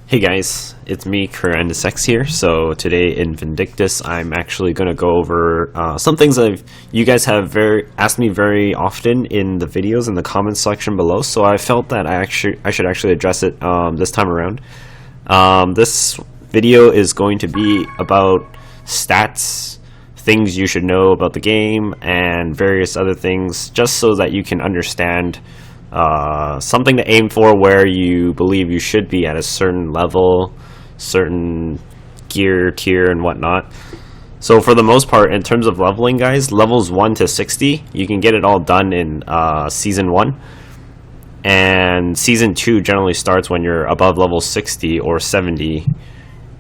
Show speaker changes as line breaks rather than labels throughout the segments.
Hey guys, it's me, X here. So today in Vindictus, I'm actually going to go over some things that you guys have asked me very often in the videos in the comments section below. So I felt that I should actually address it this time around. This video is going to be about stats, things you should know about the game, and various other things, just so that you can understand something to aim for where you believe you should be at a certain level, certain gear tier and whatnot. So for the most part, in terms of leveling, guys, levels 1 to 60, you can get it all done in Season 1. And Season 2 generally starts when you're above level 60 or 70.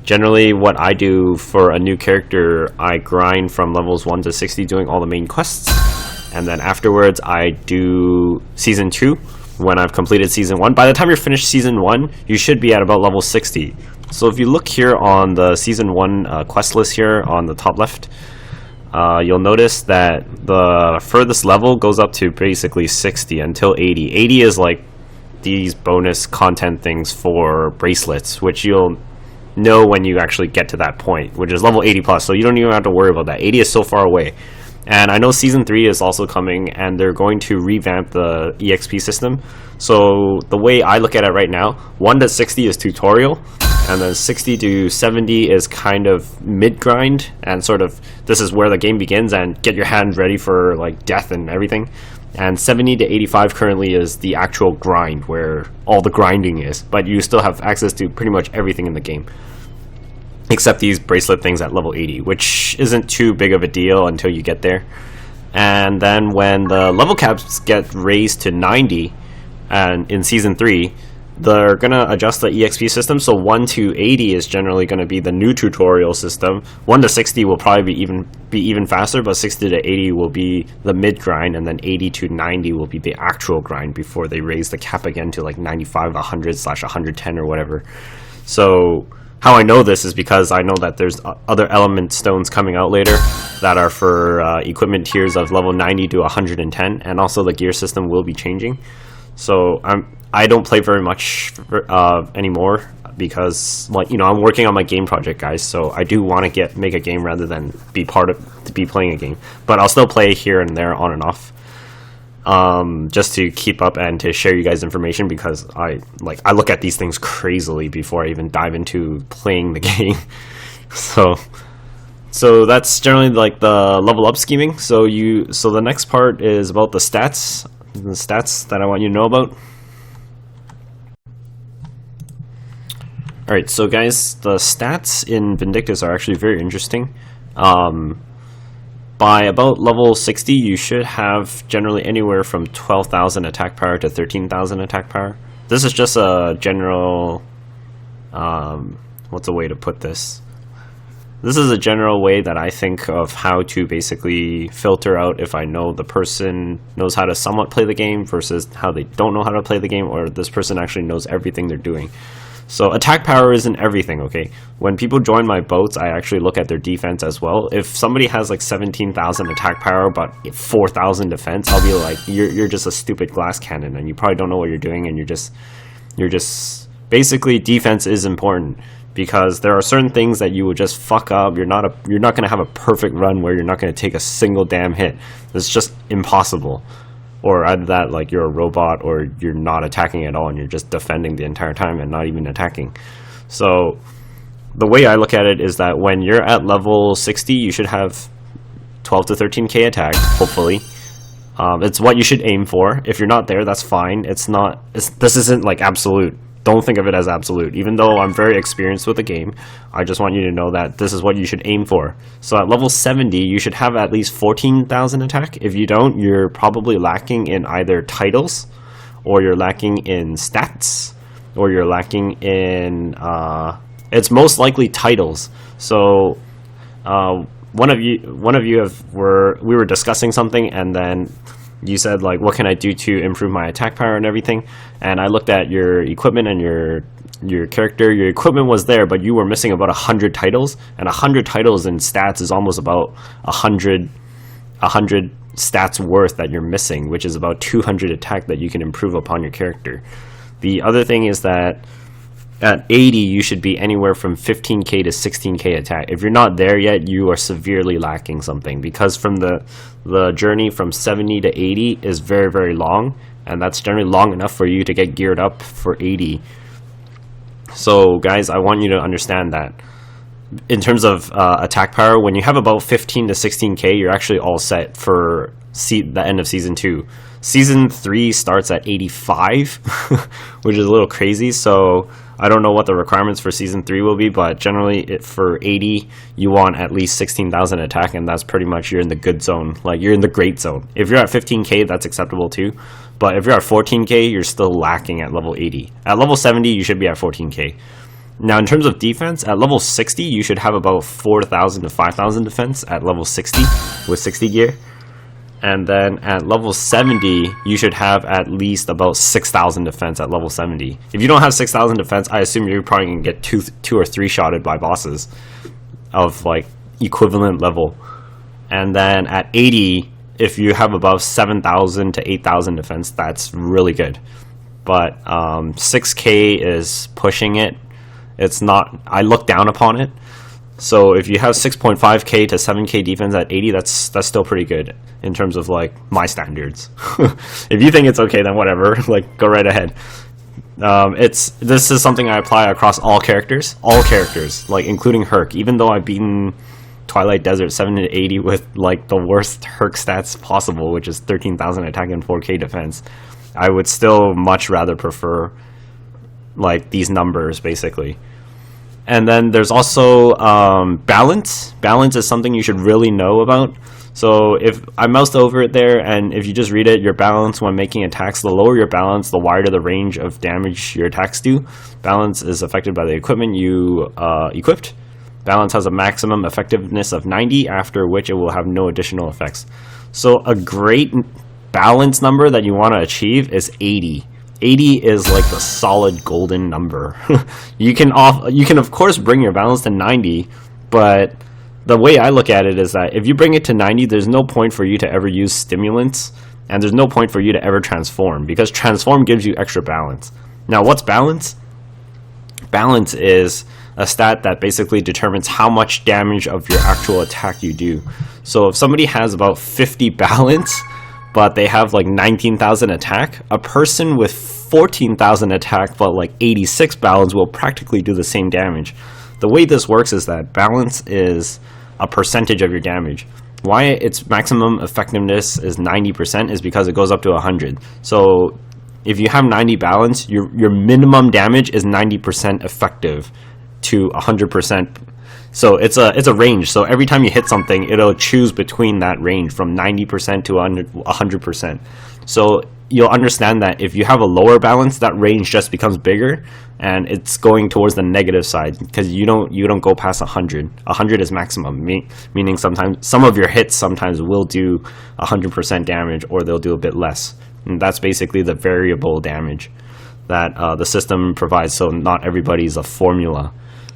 Generally, what I do for a new character, I grind from levels 1 to 60 doing all the main quests. And then afterwards, I do Season 2 when I've completed Season 1. By the time you're finished Season 1, you should be at about level 60. So if you look here on the Season 1 quest list here on the top left, you'll notice that the furthest level goes up to basically 60 until 80. 80 is like these bonus content things for bracelets, which you'll know when you actually get to that point, which is level 80 plus, so you don't even have to worry about that. 80 is so far away. And I know Season 3 is also coming, and they're going to revamp the EXP system. So the way I look at it right now, 1 to 60 is tutorial, and then 60 to 70 is kind of mid-grind, and sort of this is where the game begins, and get your hand ready for like death and everything. And 70 to 85 currently is the actual grind, where all the grinding is, but you still have access to pretty much everything in the game, except these bracelet things at level 80, which isn't too big of a deal until you get there. And then when the level caps get raised to 90, and in Season 3, they're going to adjust the EXP system, so 1 to 80 is generally going to be the new tutorial system. 1 to 60 will probably be even faster, but 60 to 80 will be the mid-grind, and then 80 to 90 will be the actual grind before they raise the cap again to like 95, 100/110 or whatever. So how I know this is because I know that there's other element stones coming out later that are for equipment tiers of level 90 to 110, and also the gear system will be changing. So I don't play very much anymore because, like, you know, I'm working on my game project, guys. So I do want to make a game rather than be playing a game. But I'll still play here and there on and off, just to keep up and to share you guys information, because I look at these things crazily before I even dive into playing the game. So that's generally like the level up scheming. So the next part is about the stats that I want you to know about. Alright, so guys, the stats in Vindictus are actually very interesting. By about level 60, you should have generally anywhere from 12,000 attack power to 13,000 attack power. This is just a general, what's a way to put this? This is a general way that I think of how to basically filter out if I know the person knows how to somewhat play the game versus how they don't know how to play the game, or this person actually knows everything they're doing. So attack power isn't everything, okay? When people join my boats, I actually look at their defense as well. If somebody has like 17,000 attack power but 4,000 defense, I'll be like, you're just a stupid glass cannon, and you probably don't know what you're doing, and you're just basically, defense is important, because there are certain things that you will just fuck up. You're not going to have a perfect run where you're not going to take a single damn hit. It's just impossible. Or either that, like, you're a robot, or you're not attacking at all and you're just defending the entire time and not even attacking. So the way I look at it is that when you're at level 60, you should have 12 to 13k attack, hopefully. It's what you should aim for. If you're not there, that's fine. This isn't like absolute. Don't think of it as absolute. Even though I'm very experienced with the game, I just want you to know that this is what you should aim for. So at level 70, you should have at least 14,000 attack. If you don't, you're probably lacking in either titles, or you're lacking in stats, or you're lacking in... it's most likely titles. So one of you we were discussing something, and then you said, like, what can I do to improve my attack power and everything? And I looked at your equipment and your character. Your equipment was there, but you were missing about 100 titles, and 100 titles in stats is almost about 100 stats worth that you're missing, which is about 200 attack that you can improve upon your character. The other thing is that At 80, you should be anywhere from 15k to 16k attack. If you're not there yet, you are severely lacking something, because from the journey from 70 to 80 is very, very long, and that's generally long enough for you to get geared up for 80. So guys, I want you to understand that in terms of attack power, when you have about 15 to 16k, you're actually all set for the end of Season 2. Season 3 starts at 85, which is a little crazy, so I don't know what the requirements for Season 3 will be, but generally for 80, you want at least 16,000 attack, and that's pretty much, you're in the good zone. Like, you're in the great zone. If you're at 15k, that's acceptable too, but if you're at 14k, you're still lacking at level 80. At level 70, you should be at 14k. Now, in terms of defense, at level 60, you should have about 4,000 to 5,000 defense at level 60 with 60 gear. And then at level 70, you should have at least about 6,000 defense at level 70. If you don't have 6,000 defense, I assume you're probably going to get two or three shotted by bosses of like equivalent level. And then at 80, if you have above 7,000 to 8,000 defense, that's really good. But 6k is pushing it. It's not, I look down upon it. So if you have 6.5k to 7k defense at 80, that's still pretty good in terms of like my standards. If you think it's okay, then whatever, like go right ahead. This is something I apply across all characters, like including Herc. Even though I've beaten Twilight Desert 7 to 80 with like the worst Herc stats possible, which is 13,000 attack and 4k defense, I would still much rather prefer like these numbers basically. And then there's also balance. Balance is something you should really know about. So if I moused over it there, and if you just read it, your balance when making attacks, the lower your balance, the wider the range of damage your attacks do. Balance is affected by the equipment you equipped. Balance has a maximum effectiveness of 90, after which it will have no additional effects. So a great balance number that you want to achieve is 80. 80 is like the solid golden number. You can of course bring your balance to 90, but the way I look at it is that if you bring it to 90, there's no point for you to ever use stimulants, and there's no point for you to ever transform, because transform gives you extra balance. Now, what's balance? Balance is a stat that basically determines how much damage of your actual attack you do. So if somebody has about 50 balance, but they have like 19,000 attack, a person with 14,000 attack but like 86 balance will practically do the same damage. The way this works is that balance is a percentage of your damage. Why its maximum effectiveness is 90% is because it goes up to 100. So if you have 90 balance, your minimum damage is 90% effective to 100%. So it's a range. So every time you hit something, it'll choose between that range from 90% to 100%. So you'll understand that if you have a lower balance, that range just becomes bigger, and it's going towards the negative side, because you don't go past 100. 100 is maximum, meaning sometimes some of your hits sometimes will do 100% damage, or they'll do a bit less. And that's basically the variable damage that the system provides. So not everybody's a formula.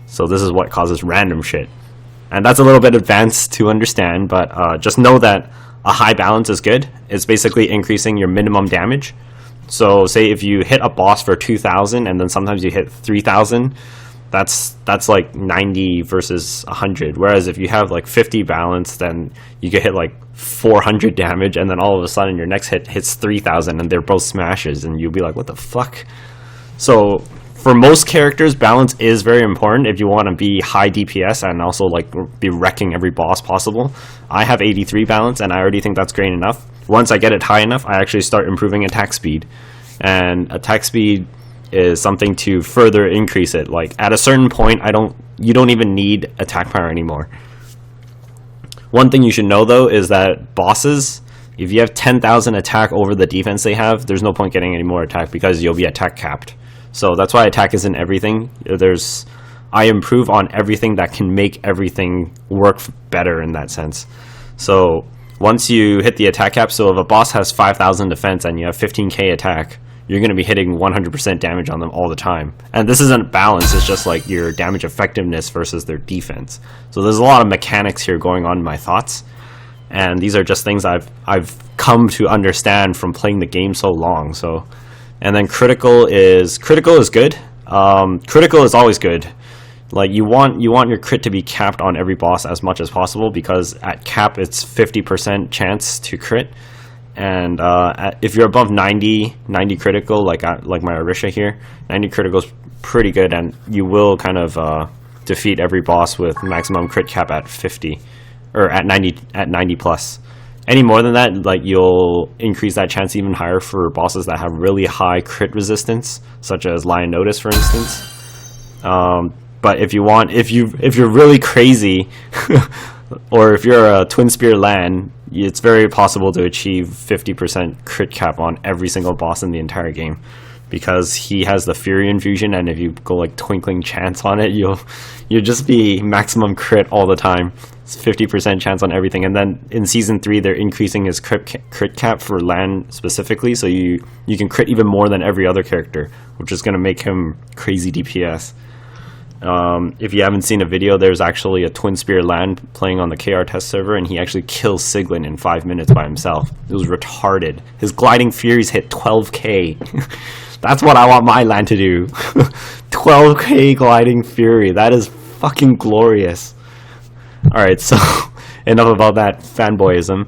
So this is what causes random shit. And that's a little bit advanced to understand, but just know that a high balance is good. It's basically increasing your minimum damage. So say if you hit a boss for 2,000 and then sometimes you hit 3,000, that's like 90 versus 100. Whereas if you have like 50 balance, then you could hit like 400 damage, and then all of a sudden your next hit hits 3,000 and they're both smashes, and you'll be like, what the fuck? So for most characters, balance is very important if you want to be high DPS and also like be wrecking every boss possible. I have 83 balance, and I already think that's great enough. Once I get it high enough, I actually start improving attack speed. And attack speed is something to further increase it. Like at a certain point, you don't even need attack power anymore. One thing you should know though is that bosses, if you have 10,000 attack over the defense they have, there's no point getting any more attack because you'll be attack capped. So that's why attack isn't everything. I improve on everything that can make everything work better in that sense. So once you hit the attack cap, so if a boss has 5,000 defense and you have 15k attack, you're going to be hitting 100% damage on them all the time. And this isn't balance, it's just like your damage effectiveness versus their defense. So there's a lot of mechanics here going on in my thoughts. And these are just things I've come to understand from playing the game so long. And then critical is good. Critical is always good. Like you want your crit to be capped on every boss as much as possible, because at cap it's 50% chance to crit, and if you're above 90 critical, like my Orisha here, 90 critical is pretty good, and you will kind of defeat every boss with maximum crit cap at 50 or at 90 plus. Any more than that, like, you'll increase that chance even higher for bosses that have really high crit resistance, such as Lion Notice, for instance. But if you're really crazy, or if you're a Twin Spear Lan, it's very possible to achieve 50% crit cap on every single boss in the entire game, because he has the Fury Infusion, and if you go like Twinkling Chance on it, you'll just be maximum crit all the time. It's 50% chance on everything. And then in Season 3, they're increasing his crit cap for Lan specifically, so you can crit even more than every other character, which is going to make him crazy DPS. If you haven't seen a video, there's actually a Twin Spear Lan playing on the KR test server, and he actually kills Siglin in 5 minutes by himself. It was retarded. His Gliding Furies hit 12k. That's what I want my Lan to do. 12k Gliding Fury. That is fucking glorious. Alright, so enough about that fanboyism.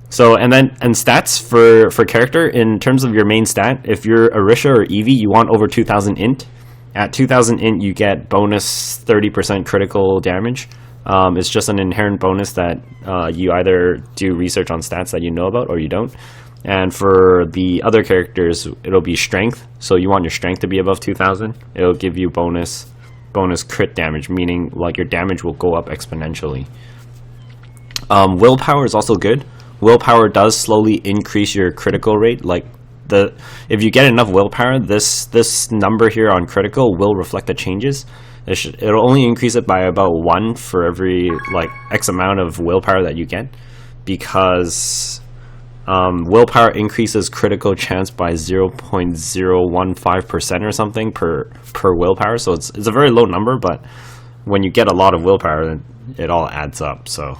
So, and stats for character, in terms of your main stat, if you're Orisha or Eevee, you want over 2000 int. At 2000 int, you get bonus 30% critical damage. It's just an inherent bonus that you either do research on stats that you know about or you don't. And for the other characters, it'll be strength. So you want your strength to be above 2000. It'll give you bonus crit damage, meaning like your damage will go up exponentially. Willpower is also good. Willpower does slowly increase your critical rate. Like, if you get enough willpower, this number here on critical will reflect the changes. It'll only increase it by about 1 for every like X amount of willpower that you get, because willpower increases critical chance by 0.015% or something per willpower. So it's a very low number, but when you get a lot of willpower, then it all adds up. So,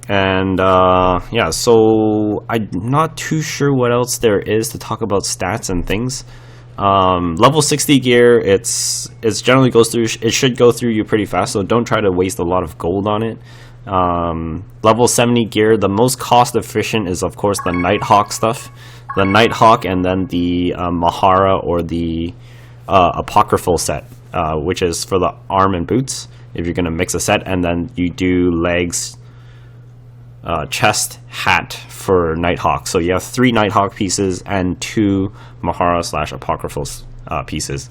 and yeah, so I'm not too sure what else there is to talk about stats and things. Level 60 gear, it generally goes through. It should go through you pretty fast, so don't try to waste a lot of gold on it. Level 70 gear, the most cost efficient is of course the Nighthawk stuff, the Nighthawk, and then the Mahara or the Apocryphal set, which is for the arm and boots if you're gonna mix a set, and then you do legs, chest, hat for Nighthawk. So you have 3 Nighthawk pieces and 2 Mahara / Apocryphal pieces.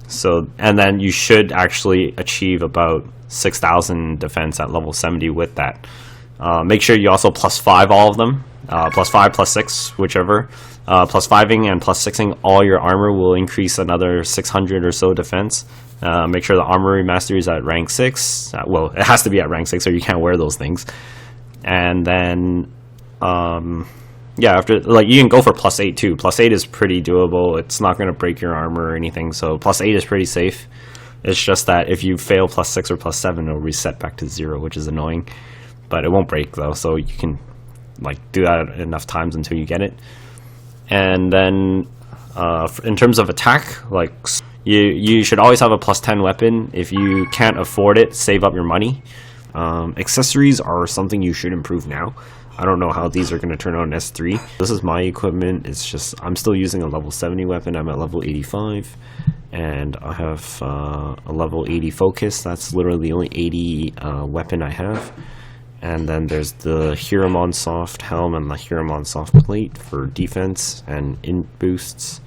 So, and then you should actually achieve about 6,000 defense at level 70 with that. Make sure you also +5 all of them, +5, +6, whichever. +5ing and +6ing all your armor will increase another 600 or so defense. Make sure the armory mastery is at rank 6. Well, it has to be at rank 6 or you can't wear those things. And then yeah, after, like, you can go for +8 too. +8 is pretty doable. It's not going to break your armor or anything, so +8 is pretty safe. It's just that if you fail +6 or +7, it'll reset back to 0, which is annoying. But it won't break though, so you can like do that enough times until you get it. And then in terms of attack, like, you should always have a +10 weapon. If you can't afford it, save up your money. Accessories are something you should improve now. I don't know how these are going to turn out in S3. This is my equipment. It's just, I'm still using a level 70 weapon. I'm at level 85. And I have a level 80 focus. That's literally the only 80 weapon I have. And then there's the Hiramon soft helm and the Hiramon soft plate for defense and int boosts.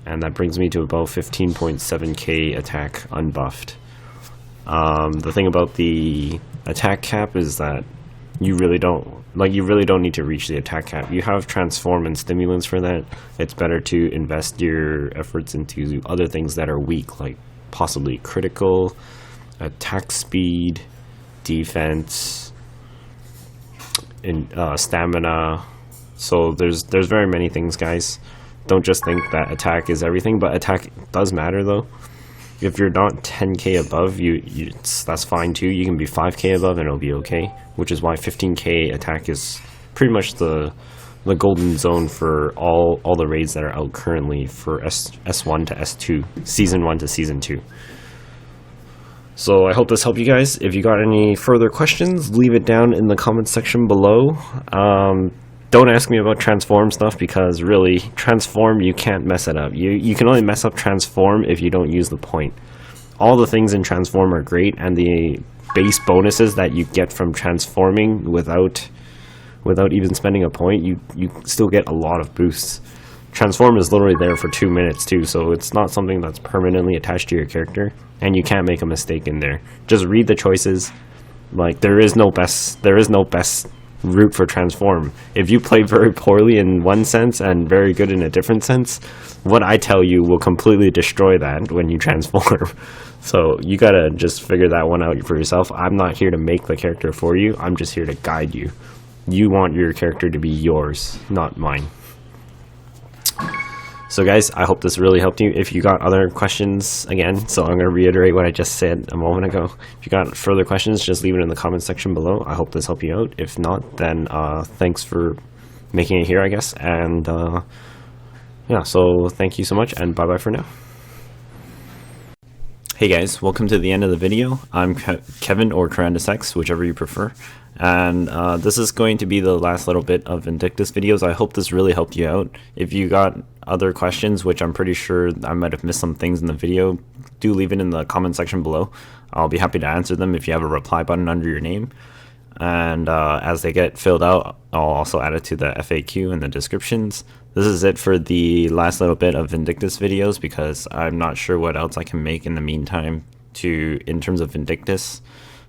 And that brings me to about 15.7k attack unbuffed. The thing about the attack cap is that you really don't need to reach the attack cap. You have transform and stimulants for that. It's better to invest your efforts into other things that are weak, like possibly critical, attack speed, defense, and stamina. So there's very many things, guys. Don't just think that attack is everything, but attack does matter though. If you're not 10k above, that's fine too. You can be 5k above and it'll be okay, which is why 15k attack is pretty much the golden zone for all the raids that are out currently for S1 to S2, Season 1 to Season 2. So I hope this helped you guys. If you got any further questions, leave it down in the comments section below. Don't ask me about transform stuff, because really, transform, you can't mess it up. You can only mess up transform if you don't use the point. All the things in transform are great, and the base bonuses that you get from transforming without even spending a point, you still get a lot of boosts. Transform is literally there for 2 minutes too, so it's not something that's permanently attached to your character, and you can't make a mistake in there. Just read the choices. Like, there is no best route for transform. If you play very poorly in one sense and very good in a different sense, what I tell you will completely destroy that when you transform. So you gotta just figure that one out for yourself. I'm not here to make the character for you, I'm just here to guide you. You want your character to be yours, not mine. So guys, I hope this really helped you. If you got other questions, again, so I'm going to reiterate what I just said a moment ago. If you got further questions, just leave it in the comments section below. I hope this helped you out. If not, then thanks for making it here, I guess. And yeah, so thank you so much, and bye-bye for now. Hey guys, welcome to the end of the video. I'm Kevin, or KorandusX, whichever you prefer. And this is going to be the last little bit of Vindictus videos. I hope this really helped you out. If you got other questions, which I'm pretty sure I might have missed some things in the video, do leave it in the comment section below. I'll be happy to answer them if you have a reply button under your name. And as they get filled out, I'll also add it to the FAQ in the descriptions. This is it for the last little bit of Vindictus videos, because I'm not sure what else I can make in the meantime in terms of Vindictus.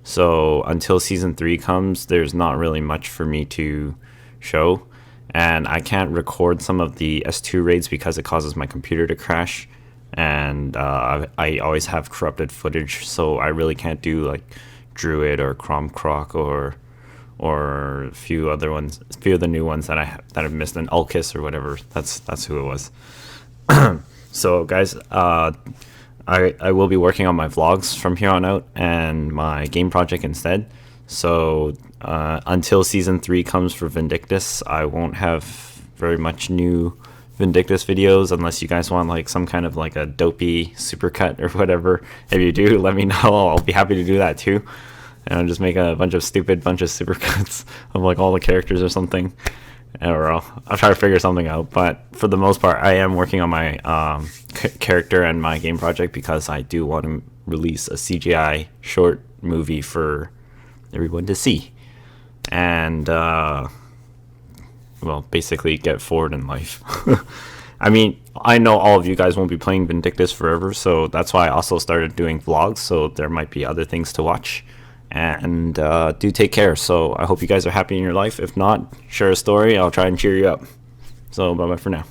So until Season 3 comes, there's not really much for me to show. And I can't record some of the S2 raids because it causes my computer to crash. And I always have corrupted footage, so I really can't do like Druid or Cromcroc or a few other ones, a few of the new ones that I've missed, an Ulkis or whatever. That's who it was. So guys, I will be working on my vlogs from here on out and my game project instead. So until Season 3 comes for Vindictus, I won't have very much new Vindictus videos, unless you guys want like some kind of like a dopey supercut or whatever. If you do, let me know. I'll be happy to do that too. And I'll just make a bunch of supercuts of like all the characters or something. Or I'll try to figure something out. But for the most part, I am working on my character and my game project, because I do want to release a CGI short movie for everyone to see. And well, basically get forward in life. I mean, I know all of you guys won't be playing Vindictus forever, so that's why I also started doing vlogs, so there might be other things to watch. And do take care. So I hope you guys are happy in your life. If not, share a story. I'll try and cheer you up. So bye bye for now.